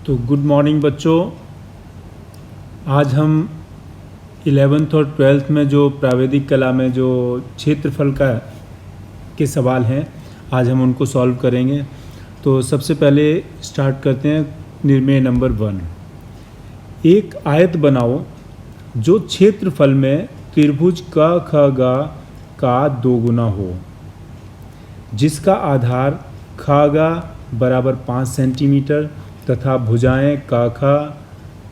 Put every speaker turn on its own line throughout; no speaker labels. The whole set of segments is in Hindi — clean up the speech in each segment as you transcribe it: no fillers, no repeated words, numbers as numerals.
तो गुड मॉर्निंग बच्चों। आज हम 11th और 12th में जो प्रावैधिक कला में जो क्षेत्रफल के सवाल हैं, आज हम उनको सॉल्व करेंगे। तो सबसे पहले स्टार्ट करते हैं निर्णय नंबर 1। एक आयत बनाओ जो क्षेत्रफल में त्रिभुज क ख ग का 2 गुना हो, जिसका आधार ख ग बराबर 5 सेंटीमीटर तथा भुजाएं का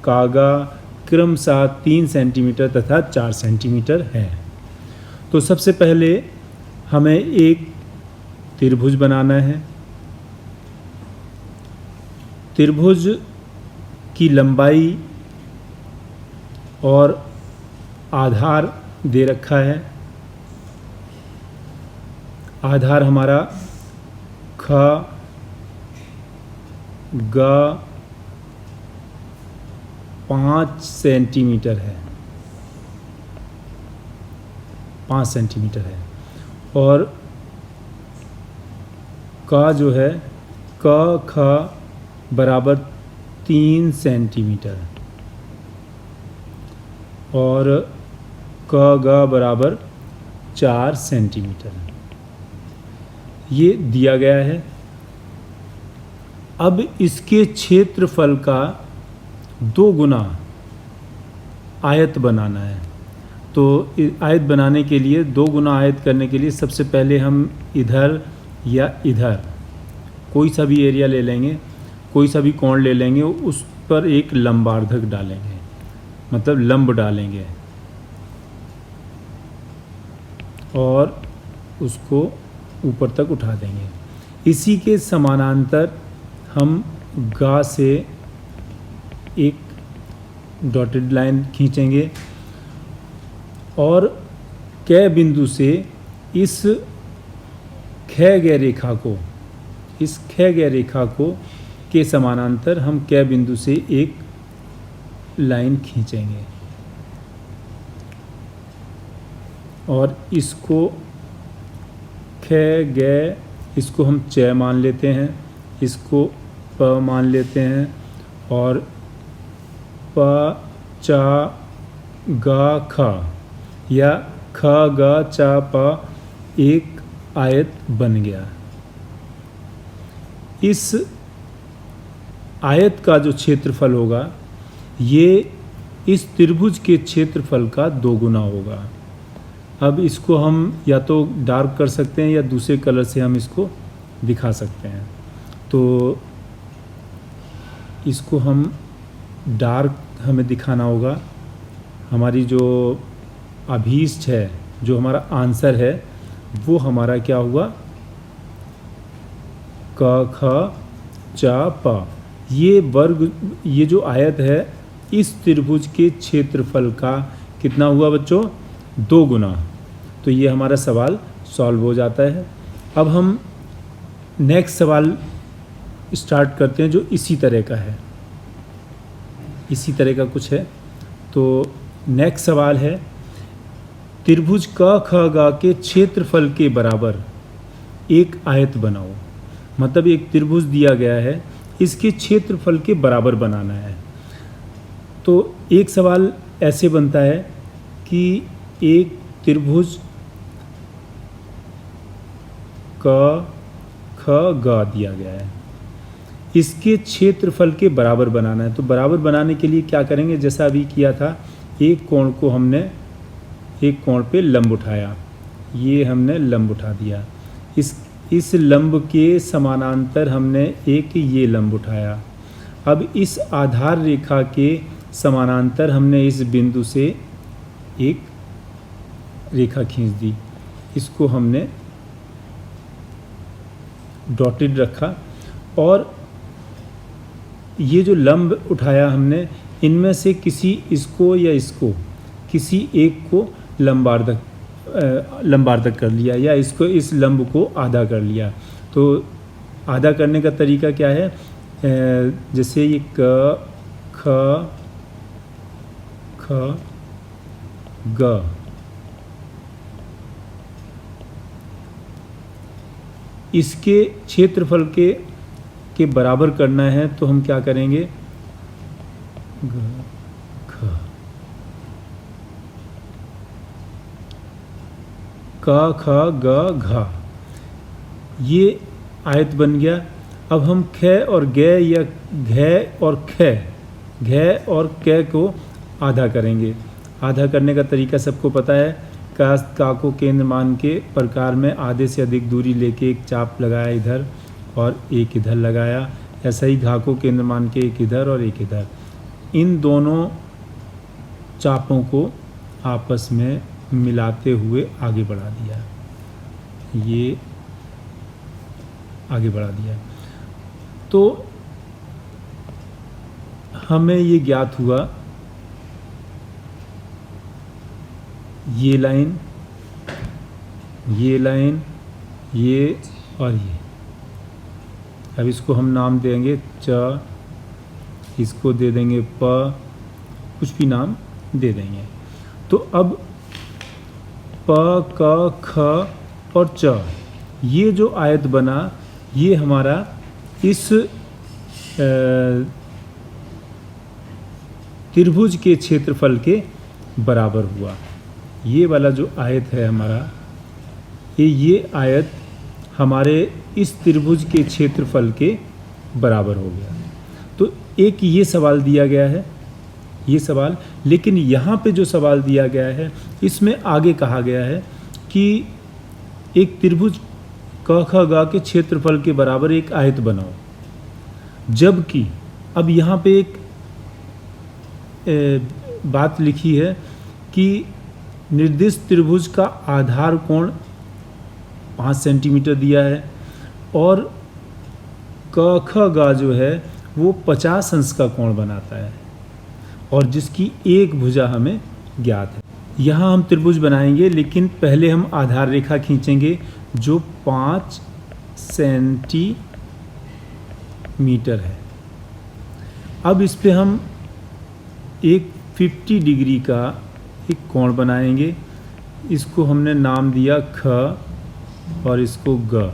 ग क्रमशः 3 सेंटीमीटर तथा 4 सेंटीमीटर है। तो सबसे पहले हमें एक त्रिभुज बनाना है। त्रिभुज की लंबाई और आधार दे रखा है। आधार हमारा ख ग 5 सेंटीमीटर है, 5 सेंटीमीटर है। और का जो है क ख बराबर 3 सेंटीमीटर और क ग बराबर 4 सेंटीमीटर ये दिया गया है। अब इसके क्षेत्रफल का 2 गुना आयत बनाना है। तो आयत बनाने के लिए 2 गुना आयत करने के लिए सबसे पहले हम इधर या इधर कोई सा भी एरिया ले लेंगे, कोई सा भी कोण ले लेंगे, उस पर एक लंबार्धक डालेंगे, मतलब लंब डालेंगे और उसको ऊपर तक उठा देंगे। इसी के समानांतर हम गा से एक डॉटेड लाइन खींचेंगे और कै बिंदु से इस खैगय रेखा को के समानांतर हम कै बिंदु से एक लाइन खींचेंगे और इसको खैगय, इसको हम च मान लेते हैं, इसको प मान लेते हैं और प च ग ख या ख ग च प एक आयत बन गया। इस आयत का जो क्षेत्रफल होगा ये इस त्रिभुज के क्षेत्रफल का 2 गुना होगा। अब इसको हम या तो डार्क कर सकते हैं या दूसरे कलर से हम इसको दिखा सकते हैं। तो इसको हम डार्क हमें दिखाना होगा। हमारी जो अभीष्ट है, जो हमारा आंसर है, वो हमारा क्या हुआ, क ख च प। ये वर्ग, ये जो आयत है इस त्रिभुज के क्षेत्रफल का कितना हुआ बच्चों, 2 गुना। तो ये हमारा सवाल सॉल्व हो जाता है। अब हम नेक्स्ट सवाल स्टार्ट करते हैं जो इसी तरह का है, इसी तरह का कुछ है। तो नेक्स्ट सवाल है, त्रिभुज क ख ग के क्षेत्रफल के बराबर एक आयत बनाओ। मतलब एक त्रिभुज दिया गया है, इसके क्षेत्रफल के बराबर बनाना है। तो एक सवाल ऐसे बनता है कि एक त्रिभुज क ख ग दिया गया है, इसके क्षेत्रफल के बराबर बनाना है। तो बराबर बनाने के लिए क्या करेंगे, जैसा अभी किया था, एक कोण को हमने एक कोण पे लंब उठाया, ये हमने लंब उठा दिया। इस लंब के समानांतर हमने एक ये लंब उठाया। अब इस आधार रेखा के समानांतर हमने इस बिंदु से एक रेखा खींच दी, इसको हमने डॉटेड रखा। और ये जो लंब उठाया हमने, इनमें से किसी इसको या इसको, किसी एक को लंबार्धक कर लिया या इसको, इस लंब को आधा कर लिया। तो आधा करने का तरीका क्या है, जैसे ये क ख ख ग, इसके क्षेत्रफल के बराबर करना है। तो हम क्या करेंगे, ग ख क ख ग घ, ये आयत बन गया। अब हम ख और ग या घ और ख, घ और क को आधा करेंगे। आधा करने का तरीका सबको पता है। का को केंद्र मान के प्रकार में आधे से अधिक दूरी लेके एक चाप लगाया इधर और एक इधर लगाया। ऐसा ही घा को केंद्र मान के एक इधर और एक इधर। इन दोनों चापों को आपस में मिलाते हुए आगे बढ़ा दिया, ये आगे बढ़ा दिया। तो हमें ये ज्ञात हुआ, ये लाइन, ये लाइन, ये और ये। अब इसको हम नाम देंगे च, इसको दे देंगे प, कुछ भी नाम दे देंगे। तो अब प क ख और च, ये जो आयत बना ये हमारा इस त्रिभुज के क्षेत्रफल के बराबर हुआ। ये वाला जो आयत है हमारा, ये आयत हमारे इस त्रिभुज के क्षेत्रफल के बराबर हो गया। तो एक ये सवाल दिया गया है, ये सवाल। लेकिन यहाँ पे जो सवाल दिया गया है इसमें आगे कहा गया है कि एक त्रिभुज क ख ग के क्षेत्रफल के बराबर एक आयत बनाओ। जबकि अब यहाँ पे एक बात लिखी है कि निर्दिष्ट त्रिभुज का आधार कोण 5 सेंटीमीटर दिया है और क ख ग जो है वो 50 अंश का कोण बनाता है और जिसकी एक भुजा हमें ज्ञात है। यहाँ हम त्रिभुज बनाएंगे, लेकिन पहले हम आधार रेखा खींचेंगे जो 5 सेंटीमीटर है। अब इस पे हम एक 50 डिग्री का एक कोण बनाएंगे। इसको हमने नाम दिया ख और इसको ग।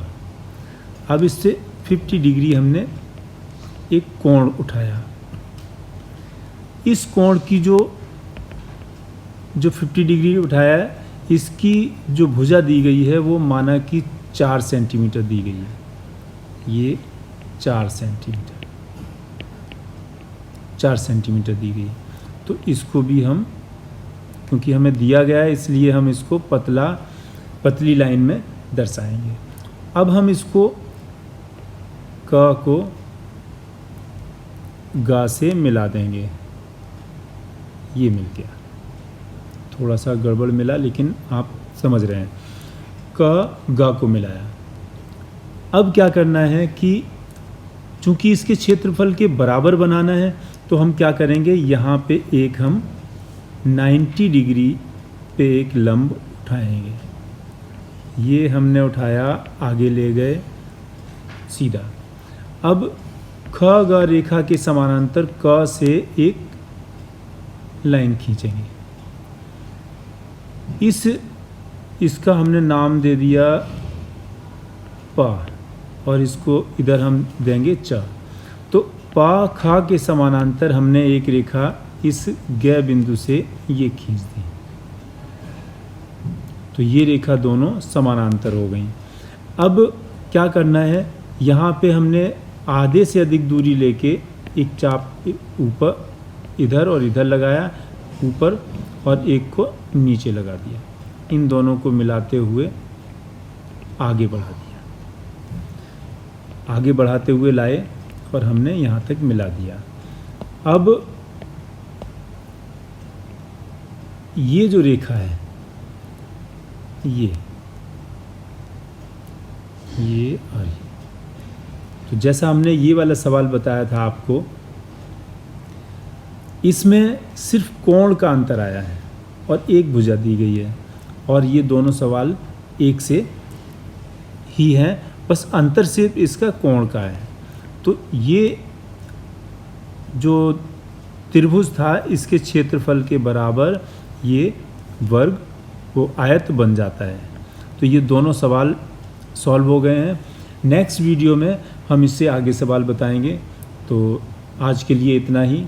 अब इससे 50 डिग्री हमने एक कोण उठाया। इस कोण की जो 50 डिग्री उठाया है, इसकी जो भुजा दी गई है वो माना कि 4 सेंटीमीटर दी गई है। ये 4 सेंटीमीटर दी गई। तो इसको भी हम, क्योंकि हमें दिया गया है इसलिए हम इसको पतली लाइन में दर्शाएंगे। अब हम इसको क को ग से मिला देंगे। ये मिल गया, थोड़ा सा गड़बड़ मिला लेकिन आप समझ रहे हैं। क ग को मिलाया। अब क्या करना है कि चूंकि इसके क्षेत्रफल के बराबर बनाना है तो हम क्या करेंगे, यहाँ पे एक हम 90 डिग्री पे एक लंब उठाएंगे। ये हमने उठाया, आगे ले गए सीधा। अब ख ग रेखा के समानांतर क से एक लाइन खींचेंगे। इसका हमने नाम दे दिया प और इसको इधर हम देंगे च। तो प ख के समानांतर हमने एक रेखा इस ग बिंदु से ये खींच दी। तो ये रेखा दोनों समानांतर हो गई। अब क्या करना है, यहाँ पे हमने आधे से अधिक दूरी लेके एक चाप ऊपर इधर और इधर लगाया, ऊपर, और एक को नीचे लगा दिया। इन दोनों को मिलाते हुए आगे बढ़ा दिया। आगे बढ़ाते हुए लाए और हमने यहाँ तक मिला दिया। अब ये जो रेखा है, ये और ये, तो जैसा हमने ये वाला सवाल बताया था आपको, इसमें सिर्फ कोण का अंतर आया है और एक भुजा दी गई है और ये दोनों सवाल एक से ही हैं, बस अंतर सिर्फ इसका कोण का है। तो ये जो त्रिभुज था इसके क्षेत्रफल के बराबर ये वर्ग वो आयत बन जाता है। तो ये दोनों सवाल सॉल्व हो गए हैं। नेक्स्ट वीडियो में हम इससे आगे सवाल बताएंगे। तो आज के लिए इतना ही।